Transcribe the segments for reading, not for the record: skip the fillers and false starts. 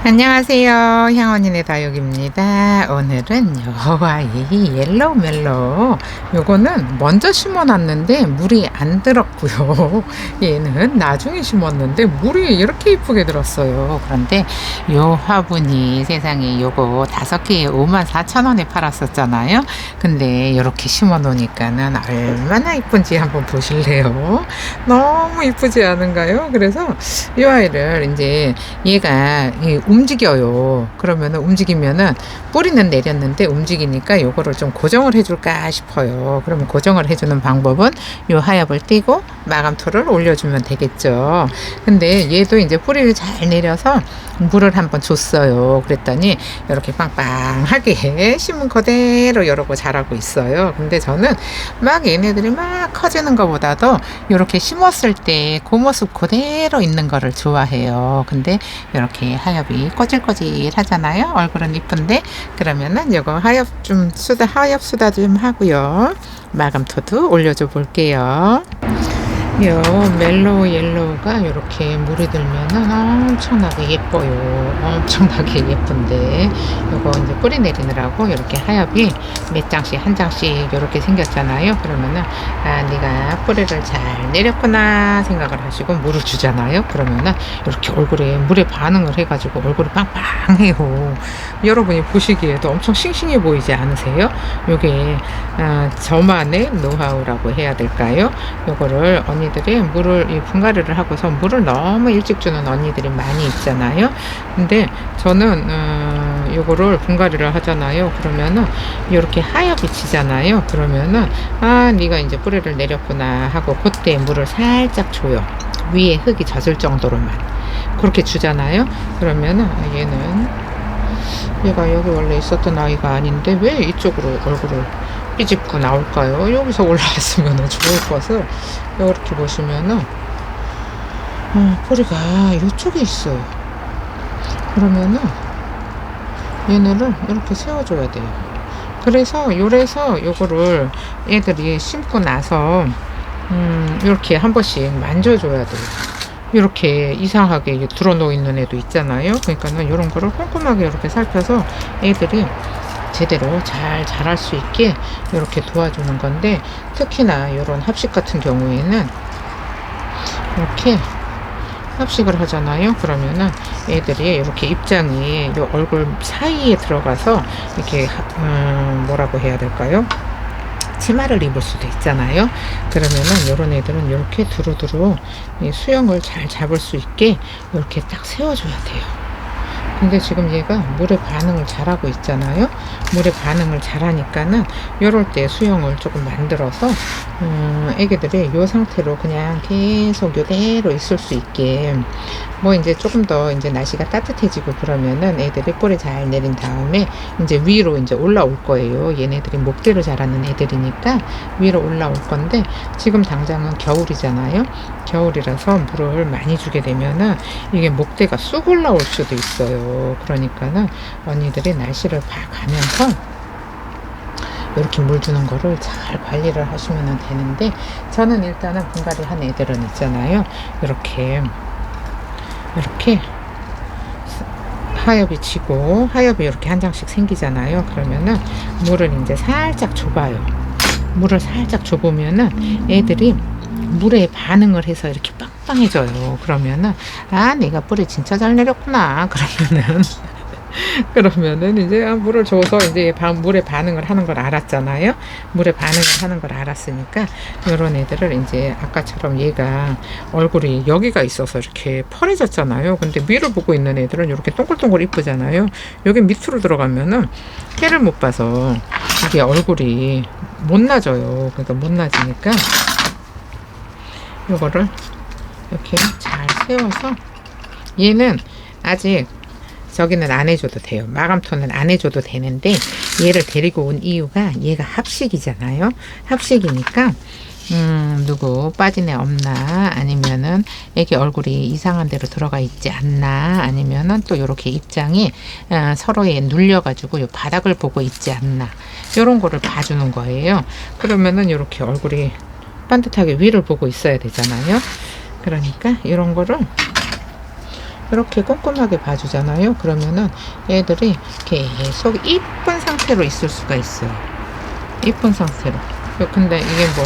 안녕하세요. 향언니네 다육입니다. 오늘은 여와이 옐로우 멜로우, 요거는 먼저 심어놨는데 물이 안 들었고요. 얘는 나중에 심었는데 물이 이렇게 이쁘게 들었어요. 그런데 요 화분이 세상에 요거 5개에 54,000원에 팔았었잖아요. 근데 이렇게 심어 놓으니까는 얼마나 이쁜지 한번 보실래요? 너무 이쁘지 않은가요? 그래서 이 아이를 이제 얘가 움직여요. 그러면은 움직이면은 뿌리는 내렸는데 움직이니까 요거를 좀 고정을 해줄까 싶어요. 그러면 고정을 해주는 방법은 요 하엽을 띄고 마감토를 올려주면 되겠죠. 근데 얘도 이제 뿌리를 잘 내려서 물을 한번 줬어요. 그랬더니 이렇게 빵빵하게 심은 그대로 여러 거 자라고 있어요. 근데 저는 막 얘네들이 막 커지는 것보다도 이렇게 심었을 때 그 모습 그대로 있는 거를 좋아해요. 근데 이렇게 하엽이 꼬질꼬질 하잖아요. 얼굴은 이쁜데, 그러면은 이거 하엽 수다 좀 하고요. 마감토도 올려줘 볼게요. 요 멜로우 옐로우가 이렇게 물이 들면은 엄청나게 예뻐요. 엄청나게 예쁜데, 요거 이제 뿌리 내리느라고 이렇게 하엽이 몇 장씩 한 장씩 이렇게 생겼잖아요. 그러면은 네가 뿌리를 잘 내렸구나 생각을 하시고 물을 주잖아요. 그러면은 이렇게 얼굴에 물에 반응을 해가지고 얼굴이 빵빵해요. 여러분이 보시기에도 엄청 싱싱해 보이지 않으세요? 요게 저만의 노하우라고 해야 될까요? 요거를 언니들이 물을 분갈이를 하고서 물을 너무 일찍 주는 언니들이 많이 있잖아요. 근데 저는 요거를 분갈이를 하잖아요. 그러면은 이렇게 하얗게 지잖아요. 그러면은 네가 이제 뿌리를 내렸구나 하고 그때 물을 살짝 줘요. 위에 흙이 젖을 정도로만 그렇게 주잖아요. 그러면은 얘가 여기 원래 있었던 아이가 아닌데 왜 이쪽으로 얼굴을 삐집고 나올까요? 여기서 올라왔으면 좋을 것을 이렇게 보시면은 뿌리가 이쪽에 있어요. 그러면은 얘네를 이렇게 세워줘야 돼요. 그래서 요거를 애들이 심고 나서 이렇게 한 번씩 만져줘야 돼요. 이렇게 이상하게 들어놓여 있는 애도 있잖아요. 그러니까는 이런 거를 꼼꼼하게 이렇게 살펴서 애들이 제대로 잘 자랄 수 있게 이렇게 도와주는 건데, 특히나 이런 합식 같은 경우에는 이렇게 합식을 하잖아요. 그러면은 애들이 이렇게 입장이 요 얼굴 사이에 들어가서 이렇게 뭐라고 해야 될까요? 치마를 입을 수도 있잖아요. 그러면은 이런 애들은 이렇게 두루두루 수영을 잘 잡을 수 있게 이렇게 딱 세워줘야 돼요. 근데 지금 얘가 물에 반응을 잘하고 있잖아요. 물에 반응을 잘하니까는 요럴 때 수영을 조금 만들어서 애기들이 요 상태로 그냥 계속 요대로 있을 수 있게, 뭐 이제 조금 더 이제 날씨가 따뜻해지고 그러면은 애들이 뿌리 잘 내린 다음에 이제 위로 이제 올라올 거예요. 얘네들이 목대로 자라는 애들이니까 위로 올라올 건데, 지금 당장은 겨울이잖아요. 겨울이라서 물을 많이 주게 되면은 이게 목대가 쑥 올라올 수도 있어요. 그러니까는 언니들이 날씨를 봐가면서 이렇게 물 주는 거를 잘 관리를 하시면 되는데, 저는 일단은 분갈이 한 애들은 있잖아요. 이렇게 하엽이 지고 하엽이 이렇게 한 장씩 생기잖아요. 그러면은 물을 이제 살짝 줘봐요. 물을 살짝 줘보면은 애들이 물에 반응을 해서 이렇게 빵빵해져요. 그러면은 내가 뿌리 진짜 잘 내렸구나. 그러면은 이제 물을 줘서 이제 물에 반응을 하는 걸 알았잖아요. 물에 반응을 하는 걸 알았으니까 이런 애들을 이제 아까처럼 얘가 얼굴이 여기가 있어서 이렇게 펄해졌잖아요. 근데 위를 보고 있는 애들은 이렇게 동글동글 이쁘잖아요. 여기 밑으로 들어가면은 해를 못 봐서 이게 얼굴이 못나져요. 그러니까 못나지니까 이거를 이렇게 잘 세워서, 얘는 아직 저기는 안 해줘도 돼요. 마감토는 안 해줘도 되는데, 얘를 데리고 온 이유가 얘가 합식이잖아요. 합식이니까 누구 빠진 애 없나, 아니면은 애기 얼굴이 이상한 데로 들어가 있지 않나, 아니면은 또 이렇게 입장이 서로에 눌려가지고 요 바닥을 보고 있지 않나, 요런 거를 봐주는 거예요. 그러면은 이렇게 얼굴이 반듯하게 위를 보고 있어야 되잖아요. 그러니까 이런 거를 이렇게 꼼꼼하게 봐주잖아요. 그러면은 얘들이 계속 이쁜 상태로 있을 수가 있어요. 이쁜 상태로. 근데 이게 뭐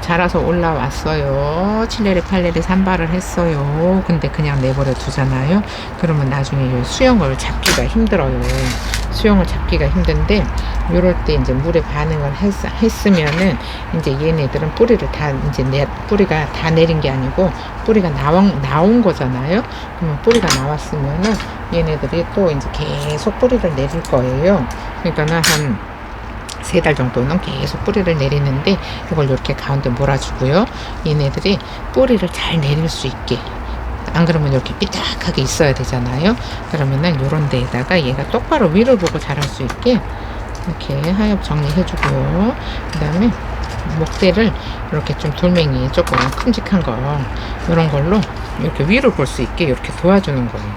자라서 올라왔어요. 7레리 8레리 산발을 했어요. 근데 그냥 내버려 두잖아요. 그러면 나중에 수영을 잡기가 힘들어요. 수영을 잡기가 힘든데 요럴 때 이제 물에 반응을 했으면은 이제 얘네들은 뿌리를 다 이제 뿌리가 다 내린 게 아니고 뿌리가 나온 거잖아요. 그러면 뿌리가 나왔으면은 얘네들이 또 이제 계속 뿌리를 내릴 거예요. 그러니까는 한 3달 정도는 계속 뿌리를 내리는데 이걸 이렇게 가운데 몰아주고요. 얘네들이 뿌리를 잘 내릴 수 있게, 안 그러면 이렇게 삐딱하게 있어야 되잖아요. 그러면은 요런 데에다가 얘가 똑바로 위를 보고 자랄 수 있게 이렇게 하엽 정리해주고요. 그 다음에 목대를 이렇게 좀 돌멩이 조금 큼직한 거 이런 걸로 이렇게 위를 볼 수 있게 이렇게 도와주는 거예요.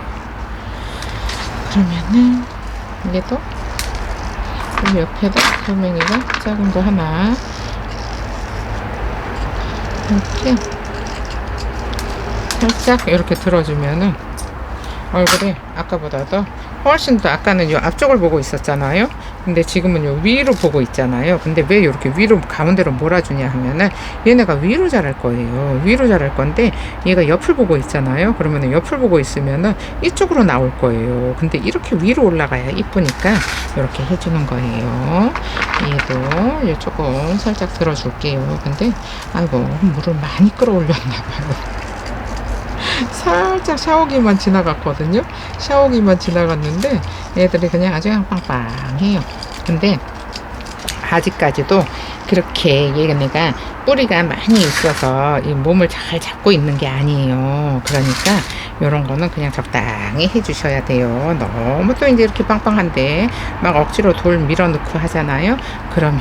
그러면은 이게 또 옆에다 돌멩이가 작은 거 하나 이렇게 살짝 이렇게 들어주면은 얼굴이 아까보다도 훨씬 더, 아까는 요 앞쪽을 보고 있었잖아요. 근데 지금은 요 위로 보고 있잖아요. 근데 왜 이렇게 위로 가운데로 몰아주냐 하면은 얘네가 위로 자랄 거예요. 위로 자랄 건데 얘가 옆을 보고 있잖아요. 그러면은 옆을 보고 있으면은 이쪽으로 나올 거예요. 근데 이렇게 위로 올라가야 이쁘니까 이렇게 해주는 거예요. 얘도 조금 살짝 들어줄게요. 근데 아이고 물을 많이 끌어올렸나 봐요. 살짝 샤워기만 지나갔거든요. 샤워기만 지나갔는데 애들이 그냥 아주 빵빵해요. 근데 아직까지도 그렇게 얘네가 뿌리가 많이 있어서 이 몸을 잘 잡고 있는 게 아니에요. 그러니까 이런 거는 그냥 적당히 해주셔야 돼요. 너무 또 이제 이렇게 빵빵한데 막 억지로 돌 밀어넣고 하잖아요. 그러면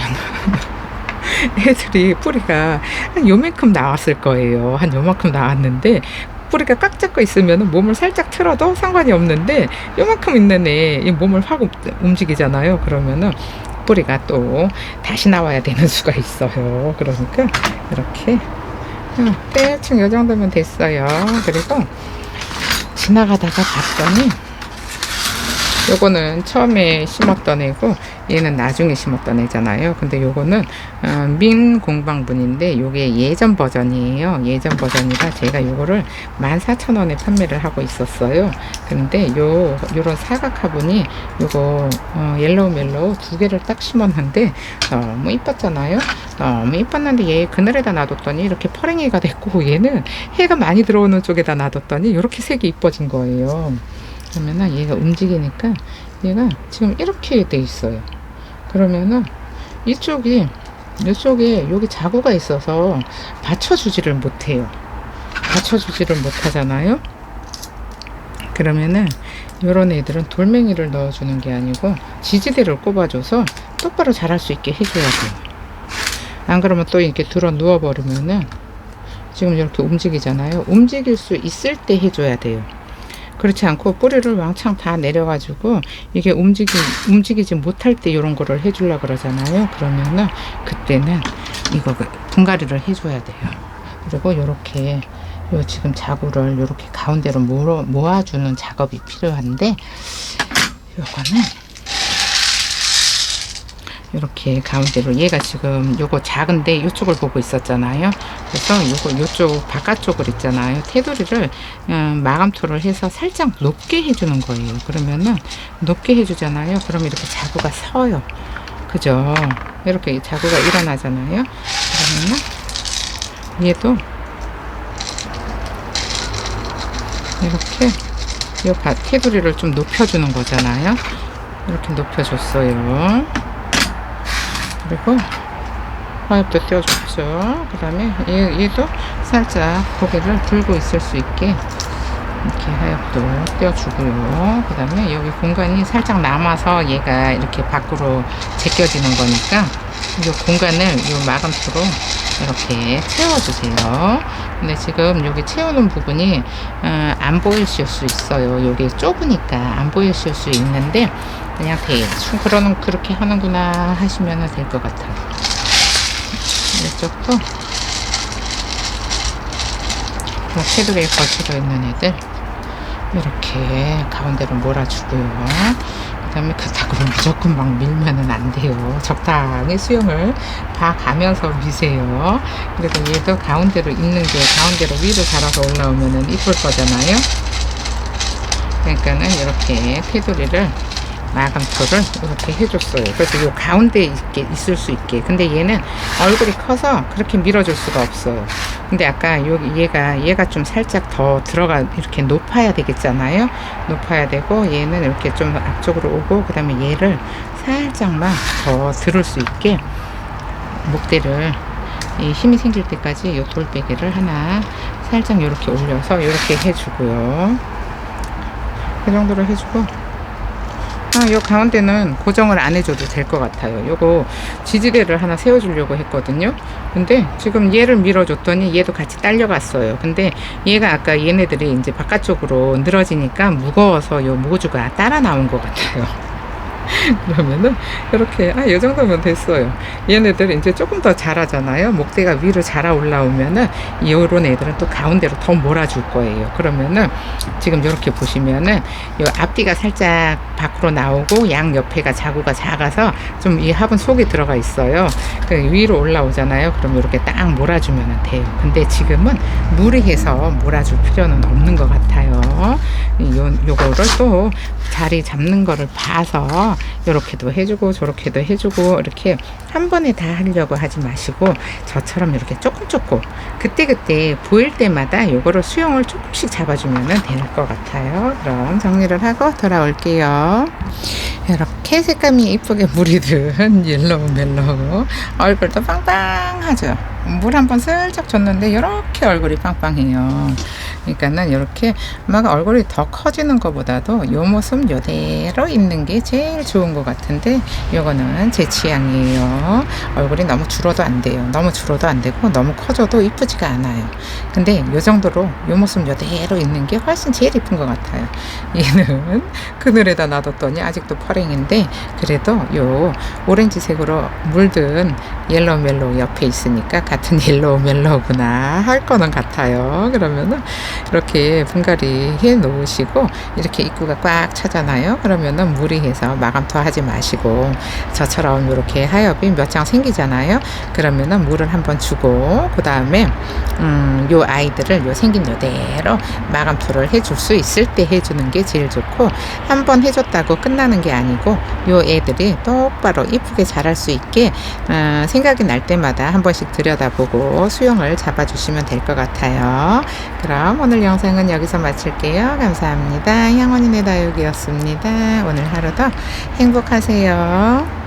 애들이 뿌리가 한 요만큼 나왔을 거예요. 한 요만큼 나왔는데 뿌리가 꽉 잡고 있으면 몸을 살짝 틀어도 상관이 없는데 요만큼 있는 애 이 몸을 확 움직이잖아요. 그러면은 뿌리가 또 다시 나와야 되는 수가 있어요. 그러니까 이렇게 대충 요 정도면 됐어요. 그리고 지나가다가 봤더니 요거는 처음에 심었던 애고 얘는 나중에 심었던 애잖아요. 근데 요거는 민 공방분인데 요게 예전 버전이에요. 예전 버전이라 제가 요거를 14,000원에 판매를 하고 있었어요. 근데 요런 사각 화분이 요거 옐로우 멜로우 2개를 딱 심었는데 너무 이뻤잖아요. 너무 이뻤는데 얘 그늘에다 놔뒀더니 이렇게 퍼랭이가 됐고, 얘는 해가 많이 들어오는 쪽에다 놔뒀더니 이렇게 색이 이뻐진 거예요. 그러면은 얘가 움직이니까 얘가 지금 이렇게 돼 있어요. 그러면은 이쪽에 여기 자구가 있어서 받쳐주지를 못해요. 받쳐주지를 못하잖아요. 그러면은 요런 애들은 돌멩이를 넣어주는 게 아니고 지지대를 꼽아줘서 똑바로 자랄 수 있게 해줘야 돼요. 안 그러면 또 이렇게 들어 누워버리면은 지금 이렇게 움직이잖아요. 움직일 수 있을 때 해줘야 돼요. 그렇지 않고 뿌리를 왕창 다 내려가지고 이게 움직이지 못할 때 이런 거를 해주려고 그러잖아요. 그러면은 그때는 이거 분갈이를 해줘야 돼요. 그리고 요렇게 지금 자구를 요렇게 가운데로 모아주는 작업이 필요한데, 요거는 이렇게 가운데로, 얘가 지금 요거 작은데 요쪽을 보고 있었잖아요. 그래서 요쪽 바깥쪽을 있잖아요. 테두리를 마감토를 해서 살짝 높게 해주는 거예요. 그러면은 높게 해주잖아요. 그럼 이렇게 자구가 서요. 그죠? 이렇게 자구가 일어나잖아요. 그러면은 얘도 이렇게 요 테두리를 좀 높여주는 거잖아요. 이렇게 높여줬어요. 그리고 화엽도 띄워줬죠. 그 다음에 얘도 살짝 고개를 들고 있을 수 있게 이렇게 화엽도 띄워주고요. 그 다음에 여기 공간이 살짝 남아서 얘가 이렇게 밖으로 제껴지는 거니까 이 공간을 이 마감토로 이렇게 채워주세요. 근데 지금 여기 채우는 부분이 안 보이실 수 있어요. 여기 좁으니까 안 보이실 수 있는데 그냥 대충 그렇게 하는구나 하시면 될 것 같아요. 이쪽도 테두리에 걸쳐져 있는 애들 이렇게 가운데로 몰아주고요. 그다음에 그렇다고 무조건 막 밀면은 안 돼요. 적당히 수영을 봐가면서 미세요. 그래서 얘도 가운데로 있는 게 가운데로 위로 자라서 올라오면은 이쁠 거잖아요. 그러니까는 이렇게 테두리를 마감토를 이렇게 해줬어요. 그래서 요 가운데 있게 있을 수 있게. 근데 얘는 얼굴이 커서 그렇게 밀어줄 수가 없어요. 근데 아까 얘가 좀 살짝 더 들어가 이렇게 높아야 되겠잖아요. 높아야 되고 얘는 이렇게 좀 앞쪽으로 오고 그다음에 얘를 살짝만 더 들을 수 있게 목대를 이 힘이 생길 때까지 요 돌베개를 하나 살짝 이렇게 올려서 이렇게 해주고요. 그 정도로 해주고 요 가운데는 고정을 안 해줘도 될 것 같아요. 요거 지지대를 하나 세워주려고 했거든요. 근데 지금 얘를 밀어줬더니 얘도 같이 딸려갔어요. 근데 얘가 아까 얘네들이 이제 바깥쪽으로 늘어지니까 무거워서 요 모주가 따라 나온 것 같아요. 그러면은 이렇게 이 정도면 됐어요. 얘네들 이제 조금 더 자라잖아요. 목대가 위로 자라 올라오면은 요런 애들은 또 가운데로 더 몰아줄 거예요. 그러면은 지금 이렇게 보시면은 요 앞뒤가 살짝 밖으로 나오고 양 옆에가 자구가 작아서 좀 이 화분 속에 들어가 있어요. 그 위로 올라오잖아요. 그럼 이렇게 딱 몰아주면 돼요. 근데 지금은 무리해서 몰아줄 필요는 없는 것 같아요. 요거를 또 자리 잡는 거를 봐서 이렇게도 해주고 저렇게도 해주고 이렇게 한 번에 다 하려고 하지 마시고 저처럼 이렇게 조금 그때그때 보일 때마다 요거를 수영을 조금씩 잡아주면 될 것 같아요. 그럼 정리를 하고 돌아올게요. 이렇게 색감이 이쁘게 물이 든 옐로우 멜로우 얼굴도 빵빵하죠. 물 한번 슬쩍 줬는데 이렇게 얼굴이 빵빵해요. 그러니까는 이렇게 막 얼굴이 더 커지는 것보다도 요 모습 요대로 있는 게 제일 좋은 것 같은데 요거는 제 취향이에요. 얼굴이 너무 줄어도 안 돼요. 너무 줄어도 안 되고 너무 커져도 이쁘지가 않아요. 근데 요 정도로 요 모습 요대로 있는 게 훨씬 제일 이쁜 것 같아요. 얘는 그늘에다 놔뒀더니 아직도 퍼랭인데 그래도 요 오렌지색으로 물든 옐로우 멜로우 옆에 있으니까 같은 옐로우 멜로우구나 할 거는 같아요. 그러면은 이렇게 분갈이 해 놓으시고 이렇게 입구가 꽉 차잖아요. 그러면은 무리해서 마감토 하지 마시고 저처럼 이렇게 하엽이 몇 장 생기잖아요. 그러면은 물을 한번 주고 그 다음에 요 아이들을 요 생긴 요대로 마감토를 해줄 수 있을 때 해주는 게 제일 좋고 한번 해줬다고 끝나는 게 아니고 요 애들이 똑바로 이쁘게 자랄 수 있게 생각이 날 때마다 한 번씩 들여다보고 수영을 잡아주시면 될 것 같아요. 그럼 오늘 영상은 여기서 마칠게요. 감사합니다. 향원이네 다육이었습니다. 오늘 하루도 행복하세요.